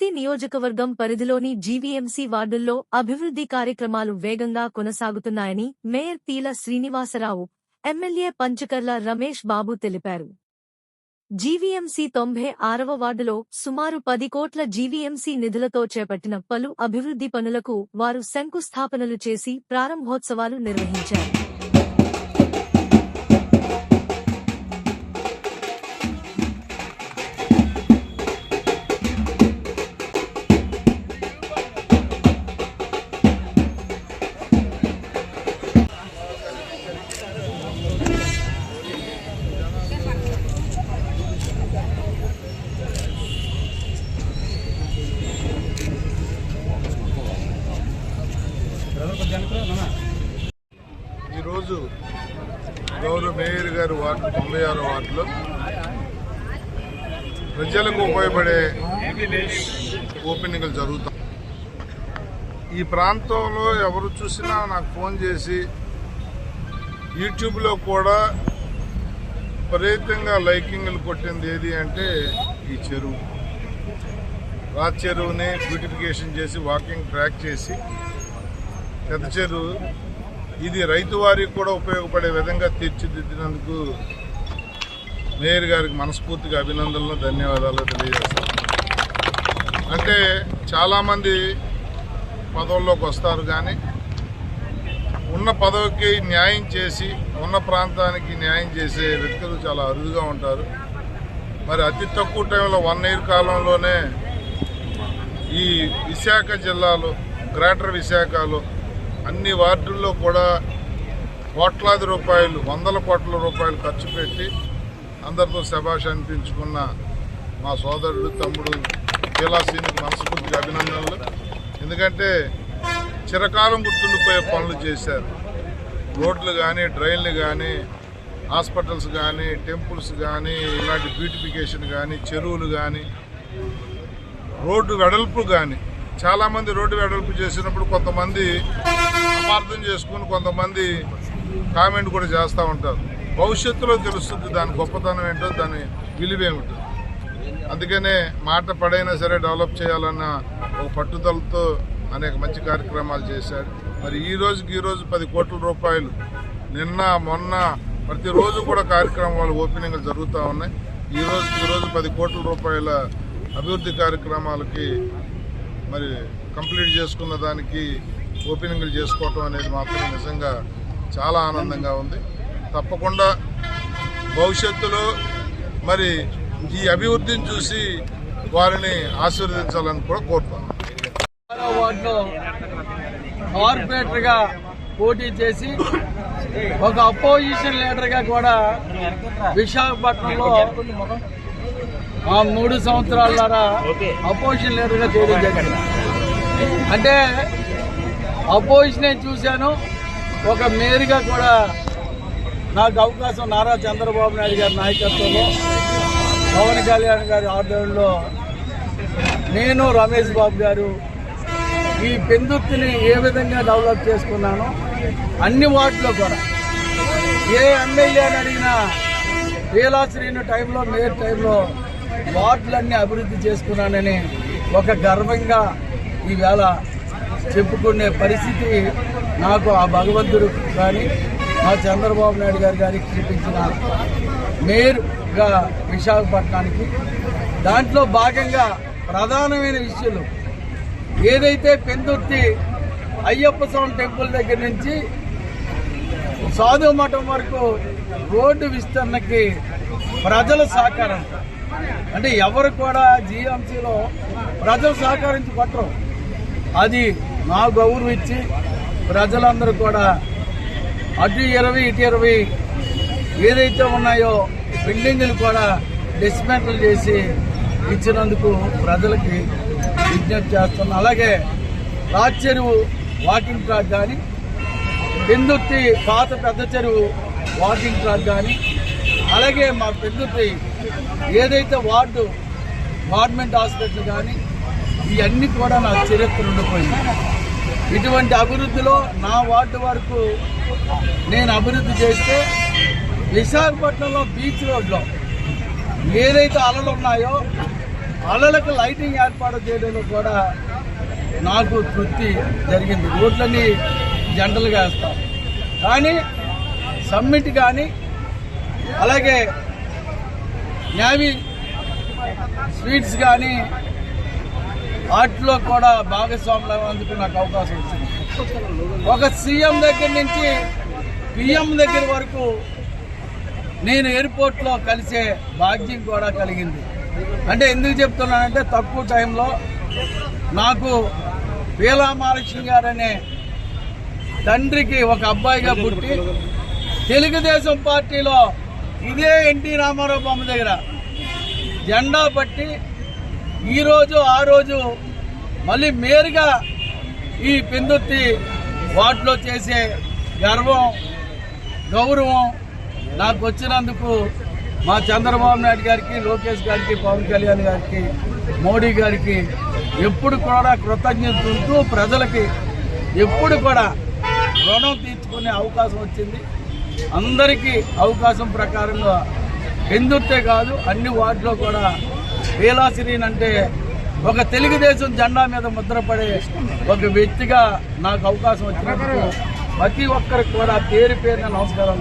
పెందుర్తి నియోజకవర్గం పరిధిలోని జీవీఎంసీ వార్డుల్లో అభివృద్ధి కార్యక్రమాలు వేగంగా కొనసాగుతున్నాయని మేయర్ పీల శ్రీనివాసరావు, ఎమ్మెల్యే పంచకర్ల రమేష్ బాబు తెలిపారు. జీవీఎంసీ 96వ వార్డులో సుమారు 10 కోట్ల జీవీఎంసీ నిధులతో చేపట్టిన పలు అభివృద్ధి పనులకు వారు శంకుస్థాపనలు చేసి ప్రారంభోత్సవాలు నిర్వహించారు. ఈరోజు గౌరవ మేయర్ గారి వార్డు 96వ వార్డులో ప్రజలకు ఉపయోగపడే ఓపెనింగ్లు జరుగుతాయి. ఈ ప్రాంతంలో ఎవరు చూసినా నాకు ఫోన్ చేసి యూట్యూబ్లో కూడా విపరీతంగా లైకింగ్లు కొట్టింది ఏది అంటే ఈ చెరువు. రాజ్ చెరువుని బ్యూటిఫికేషన్ చేసి వాకింగ్ ట్రాక్ చేసి పెద్ద చెరువు ఇది రైతు వారికి కూడా ఉపయోగపడే విధంగా తీర్చిదిద్దినందుకు మేయర్ గారికి మనస్ఫూర్తిగా అభినందనలు, ధన్యవాదాలు తెలియజేస్తాను. అంటే చాలామంది పదవుల్లోకి వస్తారు కానీ ఉన్న పదవికి న్యాయం చేసి ఉన్న ప్రాంతానికి న్యాయం చేసే వ్యక్తులు చాలా అరుదుగా ఉంటారు. మరి అతి తక్కువ టైంలో 1 ఇయర్ కాలంలోనే ఈ విశాఖ జిల్లాలో గ్రేటర్ విశాఖలో అన్ని వార్డుల్లో కూడా కోట్లాది రూపాయలు, 100 కోట్ల రూపాయలు ఖర్చు పెట్టి అందరితో శభాష్ అనిపించుకున్న మా సోదరుడు తమ్ముడు కీలాసీనికి మనస్ఫూర్తిగా అభినందనలు. ఎందుకంటే చిరకాలం గుర్తుండిపోయే పనులు చేశారు. రోడ్లు కానీ, డ్రైన్లు కానీ, హాస్పిటల్స్ కానీ, టెంపుల్స్ కానీ, ఇలాంటి బ్యూటిఫికేషన్ కానీ, చెరువులు కానీ, రోడ్డు వెడల్పు కానీ. చాలామంది రోడ్డు వెడల్పు చేసినప్పుడు కొంతమంది అపార్థం చేసుకుని కొంతమంది కామెంట్ కూడా చేస్తూ ఉంటారు. భవిష్యత్తులో తెలుస్తుంది దాని గొప్పతనం ఏంటో, దాని విలువేమిటో. అందుకనే మాట పడైనా సరే డెవలప్ చేయాలన్న ఒక పట్టుదలతో అనేక మంచి కార్యక్రమాలు చేశాడు. మరి ఈ రోజుకి 10 కోట్ల రూపాయలు నిన్న మొన్న ప్రతిరోజు కూడా కార్యక్రమాలు ఓపెనింగ్లు జరుగుతూ ఉన్నాయి. ఈ రోజు 10 కోట్ల రూపాయల అభివృద్ధి కార్యక్రమాలకి మరి కంప్లీట్ చేసుకున్న దానికి ఓపెనింగ్లు చేసుకోవటం అనేది మాత్రం నిజంగా చాలా ఆనందంగా ఉంది. తప్పకుండా భవిష్యత్తులో మరి ఈ అభివృద్ధిని చూసి వారిని ఆశీర్వదించాలని కూడా కోరుతాను. వార్డులో కార్పొరేటర్గా పోటీ చేసి ఒక అపోజిషన్ లీడర్గా కూడా విశాఖపట్నంలో 3 సంవత్సరాల అపోజిషన్ లీడర్గా చేయడం జరిగింది. అంటే అపోజిషనే చూశాను, ఒక మేయర్గా కూడా నాకు అవకాశం నారా చంద్రబాబు నాయుడు గారి నాయకత్వంలో, పవన్ కళ్యాణ్ గారి ఆధ్వర్యంలో నేను, రమేష్ బాబు గారు ఈ పెందుర్తిని ఏ విధంగా డెవలప్ చేసుకున్నానో అన్ని వార్డులో కూడా ఏ ఎమ్మెల్యేని అడిగినా లీలాశ్రీని టైంలో, మేయర్ టైంలో వార్డులన్నీ అభివృద్ధి చేసుకున్నానని ఒక గర్వంగా ఈవేళ చెప్పుకునే పరిస్థితి నాకు ఆ భగవంతుడు కానీ మా చంద్రబాబు నాయుడు గారు గారికి చూపించిన మేయర్గా విశాఖపట్నానికి. దాంట్లో భాగంగా ప్రధానమైన విషయాలు ఏదైతే పెందుర్తి అయ్యప్ప స్వామి టెంపుల్ దగ్గర నుంచి సాధు మఠం వరకు రోడ్డు విస్తరణకి ప్రజల సహకారం, అంటే ఎవరు కూడా జీఎంసీలో ప్రజలు సహకరించి కొట్టరు. అది నా గౌరవం ఇచ్చి ప్రజలందరూ కూడా అటు 20 ఇటు 20 ఏదైతే ఉన్నాయో బిల్డింగులు కూడా డిస్మెంటల్ చేసి ఇచ్చినందుకు ప్రజలకి విజ్ఞప్తి చేస్తున్నాను. అలాగే రాజ్ చెరువు వాకింగ్ ట్రాక్ కానీ, పెందుర్తి పాత పెద్ద చెరువు వాకింగ్ ట్రాక్ కానీ, అలాగే మా పెందుర్తి ఏదైతే వార్డు గవర్నమెంట్ హాస్పిటల్ కానీ ఇవన్నీ కూడా నాకు చరిత్ర ఉండిపోయింది. ఇటువంటి అభివృద్ధిలో నా వార్డు వరకు నేను అభివృద్ధి చేస్తే విశాఖపట్నంలో బీచ్ రోడ్లో ఏదైతే అలలు ఉన్నాయో అలలకు లైటింగ్ ఏర్పాటు చేయడంలో కూడా నాకు తృప్తి జరిగింది. రోడ్లన్నీ జంటలుగా వేస్తాం, కానీ సమ్మిట్ కానీ అలాగే నేవీ స్వీట్స్ కానీ వాటిలో కూడా భాగస్వాములు అందుకు నాకు అవకాశం వచ్చింది. ఒక సీఎం దగ్గర నుంచి పిఎం దగ్గర వరకు నేను ఎయిర్పోర్ట్లో కలిసే భాగ్యం కూడా కలిగింది. అంటే ఎందుకు చెప్తున్నానంటే తక్కువ టైంలో నాకు పీలా మహాలక్ష్మి గారు అనే తండ్రికి ఒక అబ్బాయిగా పుట్టి తెలుగుదేశం పార్టీలో ఇదే ఎన్టీ రామారావు బొమ్మ దగ్గర జెండా పట్టి ఈరోజు ఆ రోజు మళ్ళీ మేరుగా ఈ పెందుర్తి వార్డులో చేసే గర్వం గౌరవం నాకు వచ్చినందుకు మా చంద్రబాబు నాయుడు గారికి, లోకేష్ గారికి, పవన్ కళ్యాణ్ గారికి, మోడీ గారికి ఎప్పుడు కూడా కృతజ్ఞత ఉంటూ ప్రజలకి ఎప్పుడు కూడా రుణం తీర్చుకునే అవకాశం వచ్చింది. అందరికీ అవకాశం ప్రకారంగా పెందుర్తే కాదు అన్ని వార్డులో కూడా పీలాశ్రీని అంటే ఒక తెలుగుదేశం జెండా మీద ముద్రపడే ఒక వ్యక్తిగా నాకు అవకాశం వచ్చినందుకు ప్రతి ఒక్కరికి కూడా పేరు పేరున నమస్కారం.